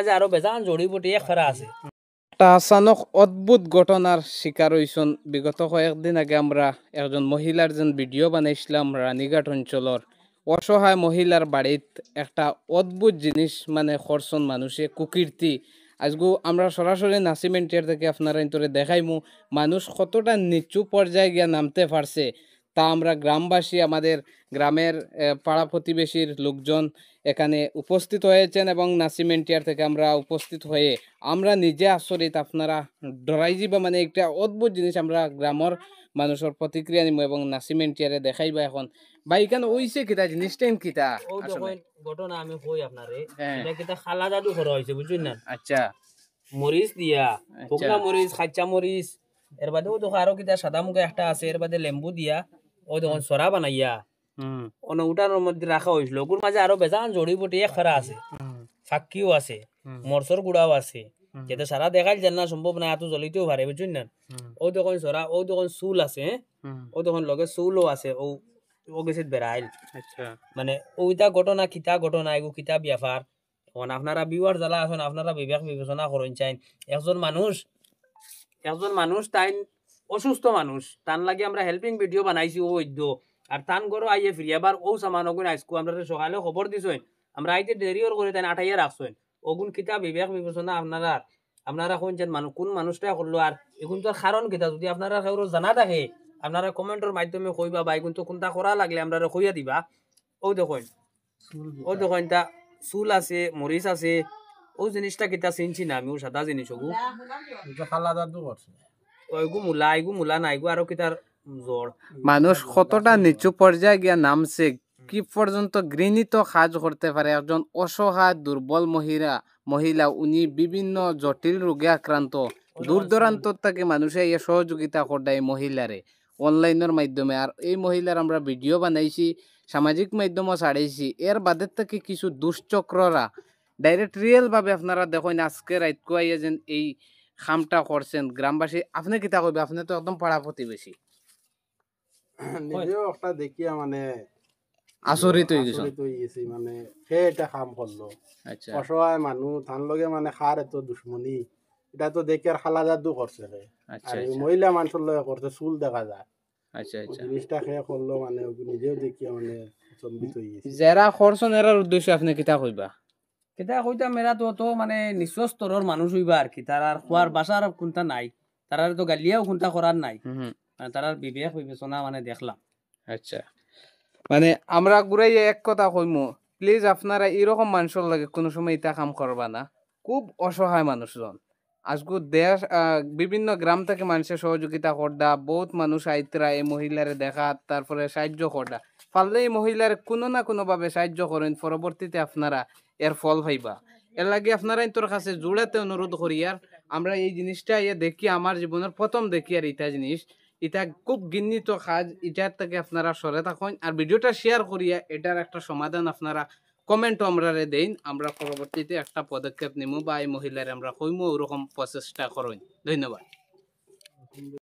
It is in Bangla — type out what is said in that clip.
মাঝে আরো বেজান জড়িবুটি এক ফেরা আছে। একটা আচানক অদ্ভুত ঘটনার শিকার হইছন। বিগত কয়েকদিন আগে আমরা একজন মহিলার যেন ভিডিও বানাইছিলাম রানীঘাট অঞ্চলের অসহায় মহিলার বাড়িত একটা অদ্ভুত জিনিস মানে করছন মানুষে কুকীর্তি। আজগু আমরা সরাসরি নাসিমেন্টিয়ার থেকে আপনারা ইন্তরে দেখাইমু মানুষ কতটা নিচু পর্যায়ে গিয়া নামতে পারছে তা আমরা গ্রামবাসী আমাদের গ্রামের পাড়া প্রতিবেশীর লোকজন এখানে উপস্থিত হয়েছেন এবং নাসিমেন্টিয়ার থেকে আমরা উপস্থিত হয়ে আমরা নিজে আচরিত আপনারা ডরাই যাবা মানে একটা অদ্ভুত জিনিস আমরা গ্রামের মানুষের প্রতিক্রিয়া নিব এবং নাসিমেন্টিয়ারে দেখাইবা এখন ভাই এখানে ওইছে কিতা জিনিসটা কিতা ও যখন ঘটনা আমি কই আপনারে হ্যাঁ। এটা কিতা খালা জাদু করা হইছে বুঝছেন না। আচ্ছা মরিচ দিয়া শুকনা মরিচ কাঁচা মরিচ এর বাদে ও দেখো আরো কিতা সাদা মুখে একটা আছে এর বাদে লেম্বু দিয়া ও যখন সরা বানাইয়া অন্য উঠার মধ্যে রাখা হয়েছিল ওগুর মাঝে আরো বেজান জড়িবুটি এক ফেরা আছে, ফাঁকিও আছে, মরসর গুড়াও আছে, যেটা সারা দেখাই যান না সম্ভব না এত জ্বলিতেও পারে বুঝছেন না। ও তখন সরা ও তখন চুল আছে, ও তখন লগে চুলও আছে, ও ও গেছে বেড়াইল। আচ্ছা মানে ওইটা ঘটনা কিতা ঘটনা এগু কিতা ব্যাপার এখন আপনারা বিওয়ার জ্বালা আছেন আপনারা বিবেক বিবেচনা করেন চাইন। একজন মানুষ তাই অসুস্থ মানুষ তান লাগে আমরা হেল্পিং ভিডিও বানাইছি ও ওইদ্য আর তান গরো আইয়ে ফিরি আবার ও সামান ওগুন আইসকু আমরা সকালে খবর দিছেন আমরা আইতে দেরিও করে তাই আঠাইয়া রাখছেন ওগুন কিতা বিবেক বিবেচনা আপনারা কোনছেন মানুষ কোন মানুষটা করলো আর এখন তো কারণ কিতা যদি আপনারা কেউ জানা থাকে আপনারা কমেন্টের মাধ্যমে কইবা বা এখন তো কোনটা করা লাগলে আমরা কইয়া দিবা। ও দেখেন তা চুল আছে মরিচ আছে ও জিনিসটা কিতা চিনছি না আমিও সাদা জিনিস ওগু খালা দাদু করছে এগু মুলা না এগু আরো কিতার জ্বর মানুষ কতটা নিচু পর্যায়ে গিয়া নামছে কি পর্যন্ত ঘৃণিত কাজ করতে পারে। একজন অসহায় দুর্বল মহিলা উনি বিভিন্ন জটিল রোগে আক্রান্ত দূর দূরান্ত থেকে মানুষে এই সহযোগিতা করে এই মহিলারে অনলাইনের মাধ্যমে। আর এই মহিলার আমরা ভিডিও বানাইছি সামাজিক মাধ্যমে ছাড়াইছি এর বাদের থেকে কিছু দুশ্চক্ররা ডাইরেক্ট রিয়েল ভাবে আপনারা দেখেন আজকে রাত কুয়াইয়া যেন এই খামটা করছেন গ্রামবাসী। আপনি কিতা কইবে আপনি তো একদম পাড়া প্রতিবেশী নিজেও একটা দেখিয়া মানে আচরিত হয়ে গেছে মানে সে এটা কাম করলো। আচ্ছা অসহায় মানুষ তার লগে মানে খার এত দুশ্মনী এটা তো দেখি আর খালা জাদু করছে রে। আচ্ছা আর মহিলা মানুষের লগে করছে চুল দেখা যায় আচ্ছা আচ্ছা জিনিসটা খেয়ে করলো মানে নিজেও দেখিয়া মানে চম্বিত হয়ে গেছে। যারা করছেন এরার উদ্দেশ্যে আপনি কিতা কইবা? কিতা কইতা মেরা তো মানে নিঃস্ব স্তরের মানুষ হইবা আর কি তার আর খোয়ার বাসার কোনটা নাই তার তো গালিয়াও কোনটা করার নাই তার বিবেক বিবেচনা মানে দেখলাম। আচ্ছা মানে আমরা ঘুরাই এক কথা কইমু প্লিজ আপনারা এরকম মানুষের লাগে কোনো সময় ইটা কাম করবা না। খুব অসহায় মানুষজন আজকে দেশ বিভিন্ন গ্রাম থেকে মানুষের সহযোগিতা করদা বহুত মানুষ আইতরা এই মহিলারে দেখা তারপরে সাহায্য করদা পারলে এই মহিলার কোনো না কোনো ভাবে সাহায্য করেন পরবর্তীতে আপনারা এর ফল পাইবা। এর লাগে আপনারা তোর কাছে জোড়াতে অনুরোধ করি আর আমরা এই জিনিসটা দেখি আমার জীবনের প্রথম দেখি আর ইটা জিনিস এটা খুব ঘৃণিত কাজ এটার থেকে আপনারা সরে থাকুন আর ভিডিওটা শেয়ার করিয়া এটার একটা সমাধান আপনারা কমেন্টও আমরা দেন আমরা পরবর্তীতে একটা পদক্ষেপ নিমু বা এই মহিলার আমরা কইমু ওরকম প্রচেষ্টা করুন। ধন্যবাদ।